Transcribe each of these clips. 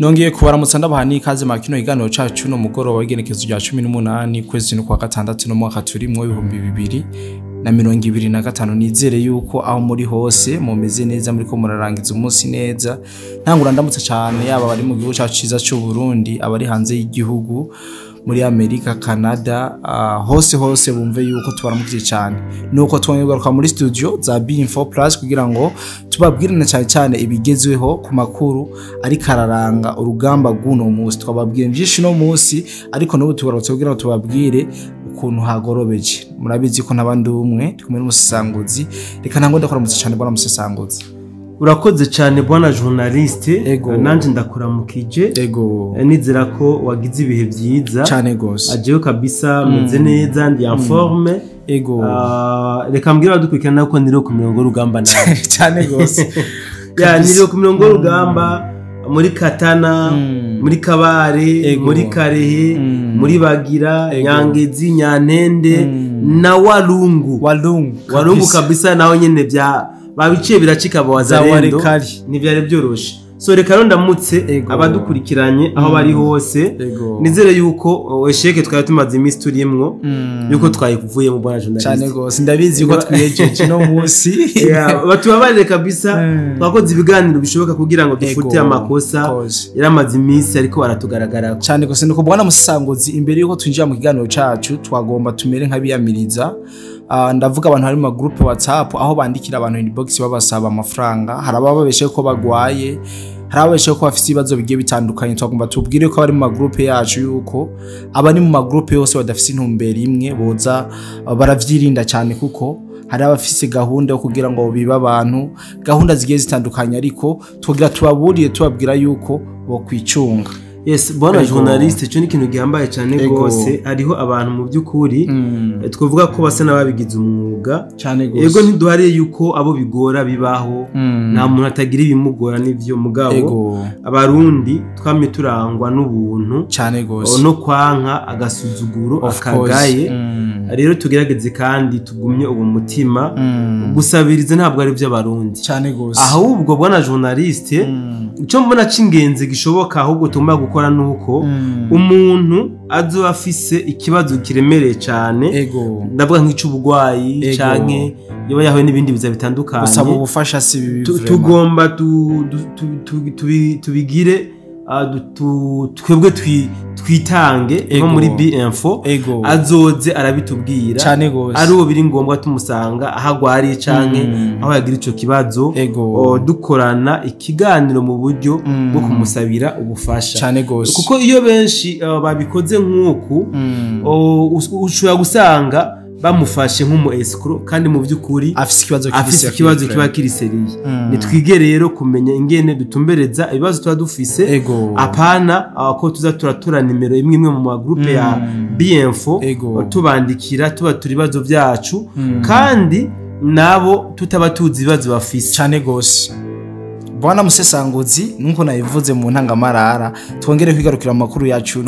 Nongeye kubaramutsa ndabahani ikaze makino iganiro cacu no mugoroba w'igenekezo rya 18 kwezi no kwa gatandatu no mwaka turimwo 2025 nizere yuko aho muri hose mumeze neza muri ko murarangiza umunsi neza ntangura ndamutse cyane yaba bari mu gihugu cacu ciza cy'u Burundi abari hanze y'igihugu muri Amerika Canada hose bumve yuko tubaramukije cyane nuko twongegaruka muri studio za B-Info Plus kugira ngo tubabwirane cyane ibigezweho ku makuru ari kararanga urugamba rw'uno munsi twababwira byinshi no munsi ariko no tugarutse kugira ngo tubabwire ukuntu hagorobeje murabizi ko nabandi umwe kumwe n'umusesanguzi reka ntango ndakoramutse cyane bwana musesanguzi. Urakoze cyane bwana journaliste nanje ndakuramukije nizera ko wagize ibihe byiza cyane gose ajeyo kabisa meze neza ndi en forme reka mbwira dukurikirana ko ndiro ku mirongo rugamba nawe cyane gose ya ndiro ku mirongo rugamba muri Katana muri Kabare muri Karehe muri Bagira Nyangezi Nyantende na Walungu kabisa naho nyene bya babiciye biracika bawazarendo nivyare byoroshe so reka ro ndamutse abadukurikiranye aho bari hose nizere yuko esheke twari tumaze iminsi turiyemwo yuko twayikuvuye mu bwana journalist cyane gose ndabizi yuko twiyejeje no munsi batubabarire kabisa twakoze ibiganiro bishoboka kugira ngo dufute amakosa yaramaze iminsi ariko aratugaragara cyane gose nuko bwana musanguzi imbere yuko twinjira mu kiganiro cacu twagomba tumere nk'abiyamiriza ndavuga abantu hari mu group WhatsApp aho bandikira abantu inbox babasaba amafaranga harabababeshe ko bagwaye harababeshe ko bafite ibibazo bigiye bitandukanye twagomba tubwire ko bari mu group yacu yuko abari mu group yose badafite intumbero imwe boza baravyirinda cyane kuko hari abafise gahunda yo kugira ngo biba abantu gahunda zigiye zitandukanye ariko tugira tubaburiye tubabwira yuko bo kwicunga. Yes, bwana journaliste cyo ni kintu gihambaye cyane gose ariho abantu mu byukuri twavuga ko basa nababigize umwuga cyane gose yego ntiduhariye yuko abo bigora bibaho nta muntu atagira ibimugora n'ivyo mugabo abarundi twamye turangwa n'ubuntu cyane gose no kwanka agasuzuguro akagaye rero tugerageze kandi tugumye ubu mutima gusabirize ntabwo ari byo abarundi cyane gose ahubwo bwana journaliste cyo mbona cingenze gishoboka ahubwo tumba gukora nuko umuntu azo afise ikibazo kiremereye cyane ndavuga nk'icubugwayi canke yoba yahuye n'ibindi biza bitandukanye usaba ubufasha si bibi tugomba tubigire twebwe twitange nko muri B-Info azoze arabitubwira ari uwo biri ngombwa tumusanga ahagwari canke aho yagira ico kibazo dukorana ikiganiro mu buryo bwo kumusabira ubufasha kuko iyo benshi babikoze nk'uku ushobora gusanga bamufashe nk'umu escrow kandi mu byukuri afise ikibazo kiba kiriseriye nitwige rero kumenya ingene dutumbereza ibibazo twa dufise apana ko tuza turatura nimero imwe mu groupe ya B-Info tubandikira tuba turibazo byacu kandi nabo tutabatuzi ibibazo bafise cyane gose. Bwana musesanguzi nuko nayivuze mu ntangamarara twongere kwigarukira amakuru yacu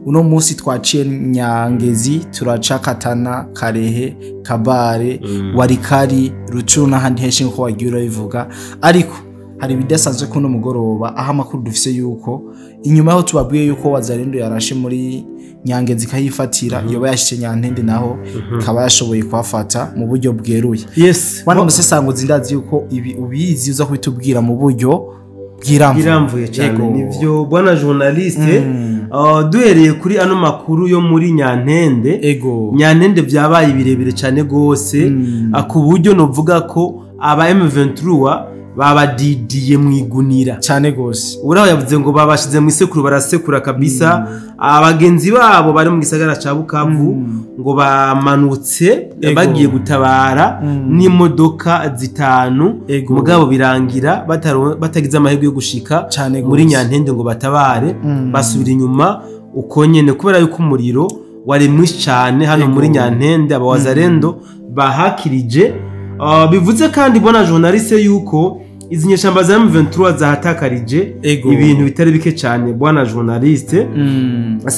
uno munsi twaciye Nyangezi turaca Katana Karehe Kabare Warikari Rucuna handi henshi nko wagira bivuga ariko hari bidasanzwe ko no mugoroba aho amakuru dufise yuko inyuma aho tubabwiye yuko wazarendo yarashe muri Nyangezi kayifatira yoba yashije Nyantende naho kaba yashoboye kwafata mu buryo bweruye. Yes, bwana musesanguzi ndazi yuko ibi ubizi uza kwitubwira mu buryo bwiramvuye cyane nivyo bwana journaliste duhereye kuri ano makuru yo muri Nyantende byabaye birebire cyane gose ku buryo novuga ko aba M23 babadidiye mwigunira cyane gose uraho yavuze ngo babashize mu isekuru barasekura kabisa abagenzi babo bari mu gisagara ca Bukavu ngo bamanutse bagiye gutabara n'imodoka zitanu mugabo birangira batagize amahirwe yo gushika muri Nyantende ngo batabare basubira inyuma ukonyene kubera yuko umuriro wari mwinshi cyane hano muri Nyantende abawazarendo bahakirije bivuze kandi bona journaliste yuko izi nyeshamba za M23 zahatakarije ibintu bitari bike cyane bwana journaliste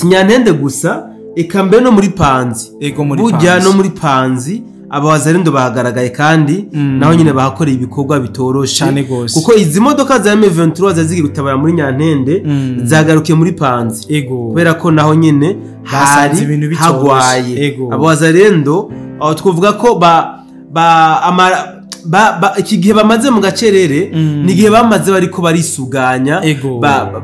Nyantende gusa eka mbe no muri Panzi burya no muri Panzi abawazalendo bahagaragaye kandi naho nyine bahakoreye ibikorwa bitoroshe cyane gose kuko izi modoka za M23 zazigiye gutabara muri Nyantende zagarukiye muri Panzi kubera ko naho nyine hari hagwaye abawazalendo twavuga ko iki gihe bamaze mu gacerere ni igihe bamaze bariko barisuganya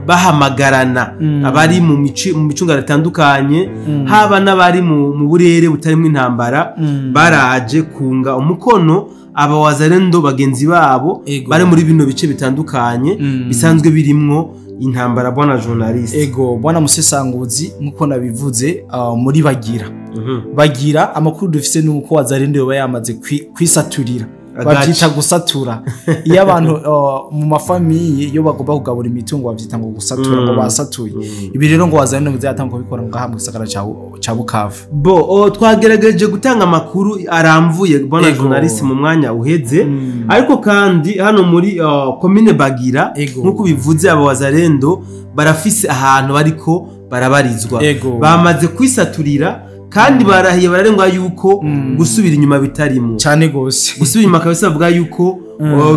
bahamagarana abari mu micungano itandukanye haba n'abari mu burere butarimo intambara baraje kunga umukono abawazalendo bagenzi babo bari muri bino bice bitandukanye bisanzwe birimwo intambara bwana journaliste bwana musesanguzi nkuko nabivuze muri bagira amakuru dufise nuko wazalendo bayamaze kwisaturira babyita gusatura iyo abantu mu mafamiye iyo bagomba kugabura imitungo babyita ngo gusatura ngo basatuye ibi rero ngo wazalendo muzatanga kubikora ngaha mu gisagara ca Bukavu twagerageje gutanga amakuru aramvuye bwana journaliste mu mwanya uheze ariko kandi hano muri commune Bagira nkuko bivuze aba wazalendo barafise ahantu bariko barabarizwa bamaze kwisaturira kandi barahiye bararengwa yuko gusubira inyuma bitarimwo cyane gose gusubira inyuma kabisa bavuga yuko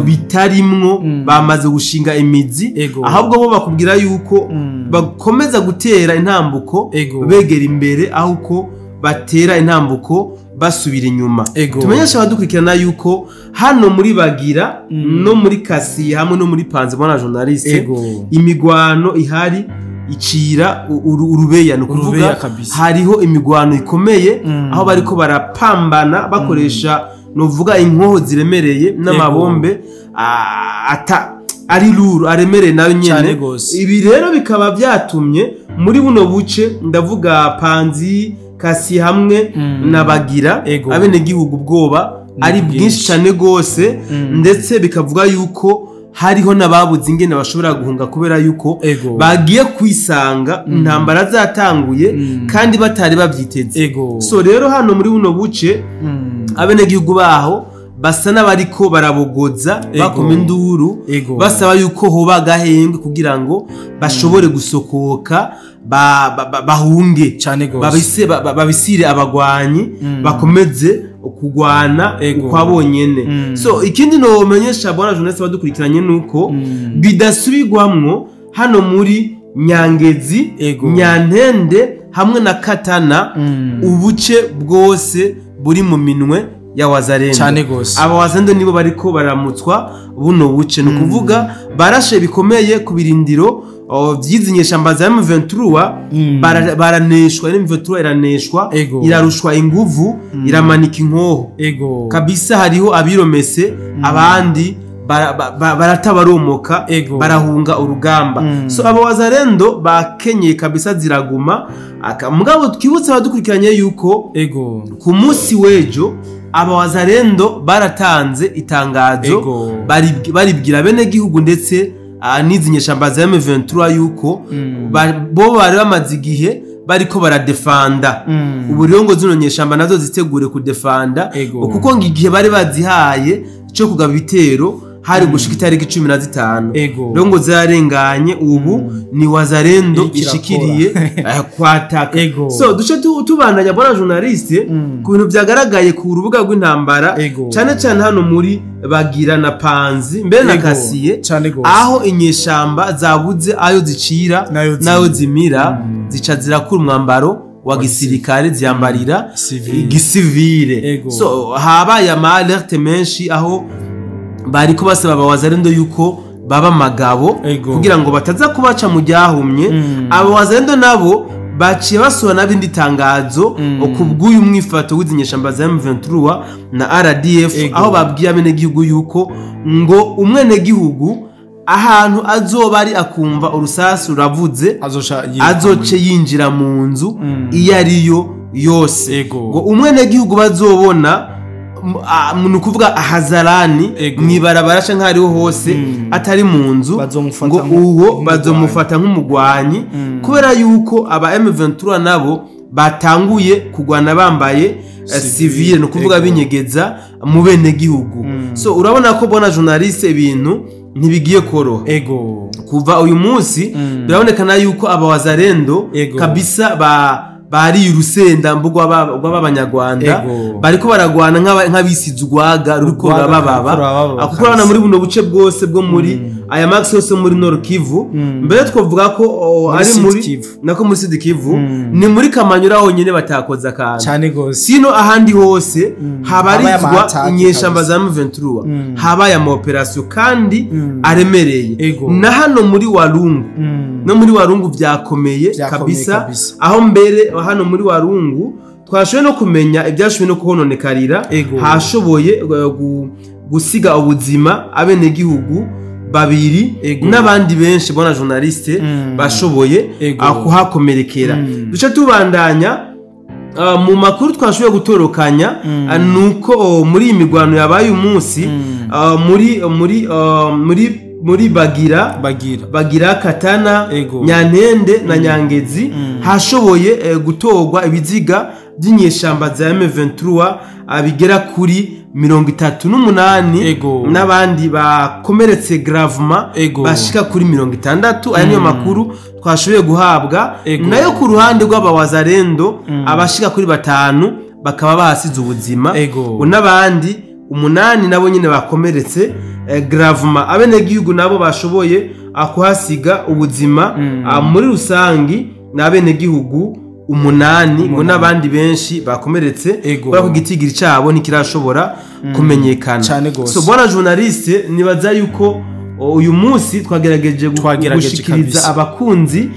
bitarimwo bamaze gushinga imizi ahubwo bo bakubwira yuko bakomeza gutera intambuko begera imbere ahuko batera intambuko basubira inyuma tumenyesha abadukurikirana yuko hano muri Bagira no muri Kasi hamwe no muri Panzi bwana journaliste imigwano ihari icira urubeya no kuvuga hariho imigwano ikomeye aho bariko barapambana bakoresha no vuga inkoho ziremereye n'amabombe ari ruru aremereye nayo nyene ibi rero bikaba byatumye muri buno buce ndavuga Panzi Kasi hamwe na Bagira abene gihugu bwoba ari bwinshi cyane gose ndetse bikavuga yuko hariho nababuze ingene bashobora guhunga kubera yuko bagiye kwisanga intambara zatanguye kandi batari bavyiteze so rero hano muri buno buce abene gihugu baho basa n'abariko barabogoza bakoma induru basaba yuko hoba gahembwe kugira ngo bashobore gusokoka bahunge babisire abagwanyi bakomeze kugwana kwa bonyene so ikindi no menyesha bwana journaliste badukurikiranye nuko bidasubirwamwo hano muri Nyangezi Nyantende hamwe na Katana ubuce bwose buri mu minwe ya wazalendo cyane gose aba wazalendo nibo bariko baramutswa buno buce no kuvuga barashe bikomeye ku birindiro vyizinyesha mbaza M23 baraneshwa M23 iraneshwa irarushwa inguvu iramanika inkoho kabisa hariho abiromese abandi baratabaromoka barahunga urugamba so abo wazalendo bakenyeye kabisa ziraguma mugabo twibutse abadukurikiranye yuko ku munsi wejo aba wazalendo baratanze itangazo baribwira bene gihugu ndetse nizinyesha mbaza M23 yuko bo bari bamaze igihe bariko baradefanda ubu rero ngo zino nyeshamba nazo zitegure kudefanda kuko ngigihe bari bazihaye cyo kugaba bitero hari gushika itariki 15 rero ngo zarenganye ubu ni wazalendo ishikiriye kwataka so duce tubandanya bwana journaliste ku bintu byagaragaye ku rubuga rw'intambara cyane cyane hano muri Bagira na Panzi mbere na Kasiye aho inyeshamba zabuze ayo zicira nayo zimira zica zirakura umwambaro wa gisirikare ziyambarira igisivile so habaye ama alerte menshi aho bari ko basaba abawazalendo yuko baba magabo kugira ngo bataza kubaca mu ryahumye abawazalendo nabo baciye basura nabindi tangazo kubw'uyu mwifato w'izinyeshamba za M23 na RDF aho babwiye abene gihugu yuko ngo umwene gihugu ahantu azoba ari akumva urusasu ruravuze azoce yinjira mu nzu iyo ariyo yose ngo umwene gihugu bazobona nukuvuga ahazarani mwibarabara canke hariho hose atari mu nzu ngo uwo bazomufata nk'umugwanyi kubera yuko aba M23 nabo batanguye kugwana bambaye civile nukuvuga binyegeza mu bene gihugu so urabona ko bona journaliste ibintu ntibigiye koro kuva uyu munsi birabonekana yuko aba wazalendo kabisa bari urusenda mbugo rw'abanyarwanda bariko baragwana nk'abisize urwaga ruriko rurabababa kuko urabona muri buno buce bwose bwo muri aya max yose muri Nord Kivu mbere twovuga ko ari muri nako muri Sud Kivu ni muri Kamanyura honyine batakoza akantu cyane gose sino ahandi hose habarizwa inyeshamba za M23 habaye ama operation kandi aremereye na hano muri Walungu no muri Walungu byakomeye kabisa aho mbere hano muri Walungu twashoboye no kumenya ibyashoboye no kuhononekarira hashoboye gusiga ubuzima abene gihugu babiri n'abandi benshi bona journaliste bashoboye kuhakomerekera duce tubandanya mu makuru twashoboye gutorokanya nuko muri imigwano yabaye umunsi muri Bagira Katana Nyantende na Nyangezi hashoboye gutorwa ibiziga by'inyeshamba za M23 bigera kuri 38 n'abandi bakomeretse gravement bashika kuri 60 aya niyo makuru twashoboye guhabwa nayo ku ruhande rw'abawazarendo abashika kuri 5 bakaba bahasize ubuzima n'abandi 8 nabo nyine bakomeretse gravement abene gihugu nabo bashoboye kuhasiga ubuzima muri rusangi n'abene gihugu 8 ngo n'abandi benshi bakomeretse bako gitigiri cyabo ntikirashobora kumenyekana so bona journaliste nibaza yuko uyu munsi twagerageje gushikiriza abakunzi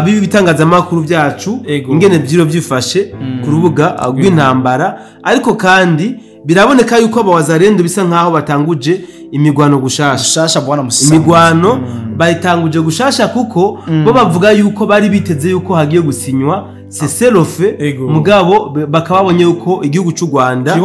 bibi bitangazamakuru byacu ingene byiro byifashe ku rubuga rw'intambara ariko kandi biraboneka yuko abawazarendo bisa nkaho batanguje imigwano gushasha bwana Musango imigwano bayitanguje gushasha kuko bo bavuga yuko bari biteze yuko hagiye gusinywa seserofe mugabo bakababonye yuko igihugu cy'u Rwanda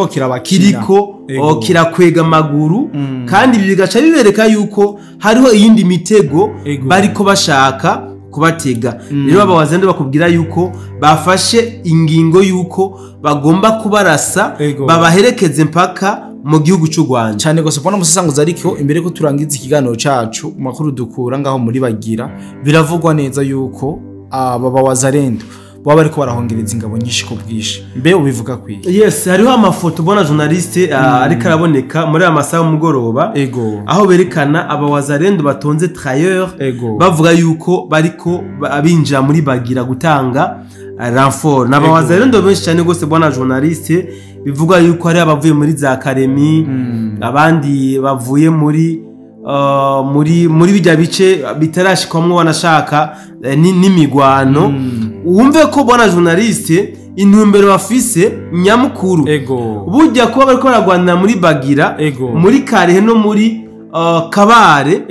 kiriko kirakwega maguru kandi bigaca bibereka yuko hariho iyindi mitego bariko bashaka kubatega rero abawazende bakubwira yuko bafashe ingingo yuko bagomba kubarasa babaherekeze mpaka mu gihugu cy'u Rwanda cyane gose bona Musango ariko imbere ko turangiza ikiganiro cacu makuru dukura ngaho muri Bagira biravugwa neza yuko abawazarendo baba bariko barahongereza ingabo nyinshi ko bwishe mbe ubivuga kwiye yes hariho amafoto bona journaliste ariko araboneka muri amasaha y'umugoroba aho berekana abawazarendo batonze trayeur bavuga yuko bariko abinjira muri Bagira gutanga renfort n'abawazarendo benshi cyane gose bona journaliste bivuga yuko ari abavuye muri za Karemi abandi bavuye muri bijya bice bitarashikwamwo wanashaka n'imigwano wumve ko bona journaliste intumbero bafise nyamukuru burya kuba bariko baragwanira muri Bagira muri Karehe no muri Kabare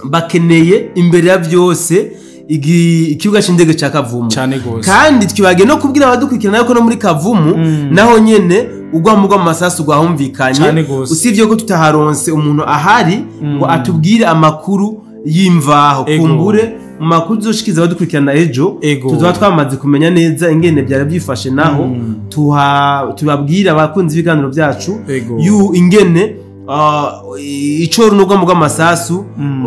bakeneye imbere ya byose ikibuga c'indege ca Kavumu kandi twibage no kubwira abadukurikirana yuko no muri Kavumu naho nyene ugwamo rw'amasasu gwahumvikanye usivye ko tutaharonse umuntu ahari ngo atubwire amakuru y'imvaho kumbure mu makuru zoshikiza abadukurikirana ejo tuzoba twamaze kumenya neza ingene byari byifashe naho tubabwira abakunzi b'ibiganiro byacu ingene icoro n'ugwamo rw'amasasu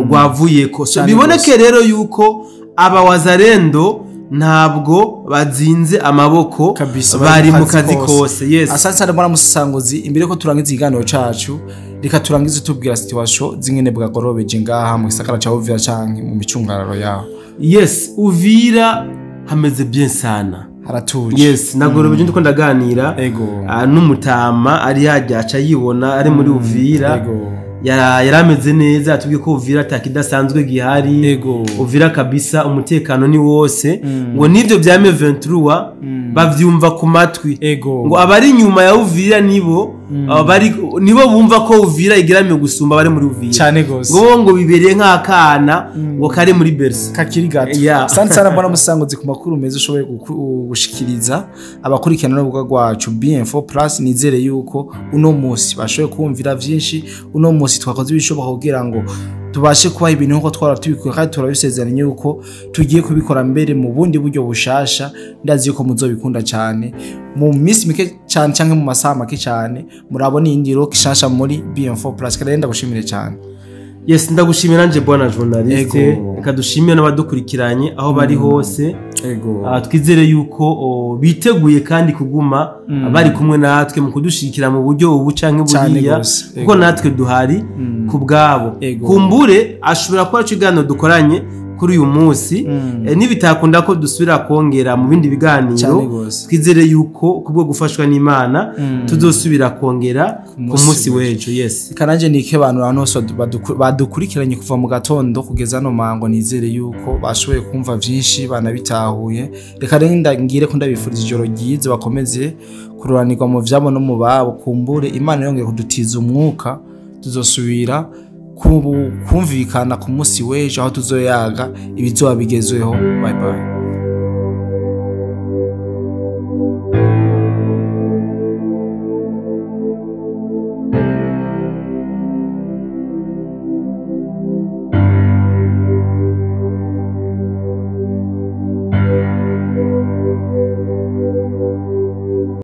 gwavuyeko biboneke rero yuko abawazarendo ntabwo bazinze amaboko bari mu kazi kose yes asante mbona Musangozi imbere ko turangiza ikiganiro cacu reka turangize tubwira situation zingene bwagorobeje ngaha mu gisakara ca Uvira canke mu micungararo yaho yes Uvira hameze bien sana haratuje yes nagorobeje ndiko ndaganira n'umutama ari yajyaca yibona ari muri Uvira yarameze neza atubwiye ko Uvira atakidasanzwe gihari Uvira kabisa umutekano ni wose ngo nivyo bya M23 bavyumva ku matwi ngo abari nyuma ya Uvira nibo bumva ko Uvira igeramiye gusumba bari muri Uvira cyane gose ngo bibereye nk'akana ngo kare muri Bercy kakiri gato sana mbona Musangozi ku makuru meza ushoboye gushikiriza abakurikirana n'ubuga rwacu BM4 Plus nizere yuko uno munsi bashoboye kumvira vyinshi uno munsi twakoze ibishoboka kugira ngo tubashe kuba ibintu nko twara tubikora kandi turabisezeranye yuko tugiye kubikora mbere mu bundi buryo bushasha ndazi yuko muzobikunda cyane mu minsi mike cyane cyangwa mu masaha make cyane murabona indiro kishasha muri BM4 Plus kandi ndagushimire cyane yes ndagushimira nje bwana journaliste kadushimiye n'abadukurikiranye aho bari hose twizere yuko biteguye kandi kuguma bari kumwe natwe mu kudushikira mu buryo ubu canke buriya kuko natwe duhari ku bwabo kumbure ashobora kuba cigano dukoranye kuri uyu munsi nibitakunda ko dusubira kongera mu bindi biganiro twizere yuko kubwo gufashwa n'Imana tuzosubira kongera ku munsi wejo kananje nike abantu bose badukurikiranye kuva mu gatondo kugeza no mango nizere yuko bashoboye kumva vyinshi banabitahuye reka renda ngire ko ndabifuriza ijoro ryiza bakomeze kururanirwa mu vyabo no mu babo kumbure Imana yongeye kudutiza umwuka tuzosubira kumvikana ku munsi wejo aho tuzoyaga ibizoba bigezweho. Bye bye.